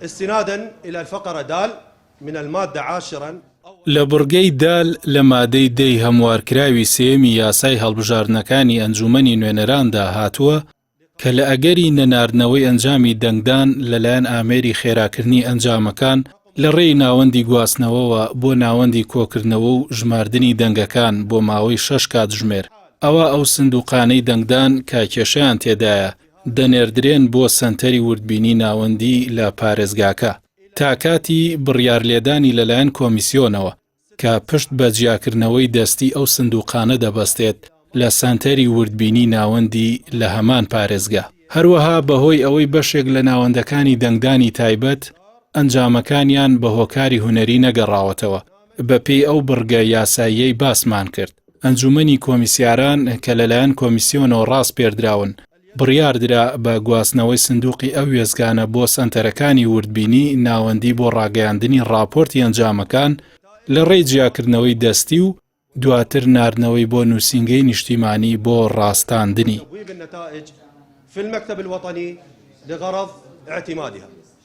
استنادا إلى الفقرة د من المادة 10 لبرگەی دال لە مادەی دەی هەموارکراوی سێمی یاسای هەڵبژاردنەکانی ئەنجومەنی نوێنەراندا هاتووە کە لە ئەگەری نەناردنەوەی ئەنجامی دەنگدان لەلایەن ئامێری خێراکردنی ئەنجامەکان لە ڕێی ناوەندی گواستنەوەوە بۆ ناوەندی کۆکردنەوە و ژماردنی دەنگەکان بۆ ماوەی 6 کاتژمێر ئەوە ئەو سندوقانەی دەنگدان کە کێشەیان تێدایە دەنێردرێن بۆ سەنتەری وردبینی ناوەندی لە پارێزگاکە تا کاتی بڕیارلێدانی لەلایەن کۆمیسیۆنەوە کە پشت بە جیاکردنەوەی دەستی ئەو سندوقانە دەبەستێت لە سانتەری وردبینی ناوەندی لە هەمان پارێزگا. هەروەها بەهۆی ئەوەی بەشێک لە ناوەندەکانی دەنگدانی تایبەت ئەنجامەکانیان بە هۆکاری هونەری نەگەڕاوەتەوە بەپێی ئەو بڕگە یاساییەی باسمان کرد. ئەنجومەنی کۆمیسیاران کە لەلایەن کۆمیسیۆنەوە ڕاست پێردراون بڕیاردرا بە گواستنەوەی سندوقی ئەو وێزگانە بۆ سەنتەرەکانی وردبینی ناوەندی بۆ ڕاگەیاندنی ڕاپۆرتی ئەنجامەکان لە ڕێی جیاکردنەوەی دەستی و دواتر ناردنەوەی بۆ نووسینگەی نیشتیمانی بۆ ڕاستاندنی. في المكتب الوطني لغرض اعتمادها.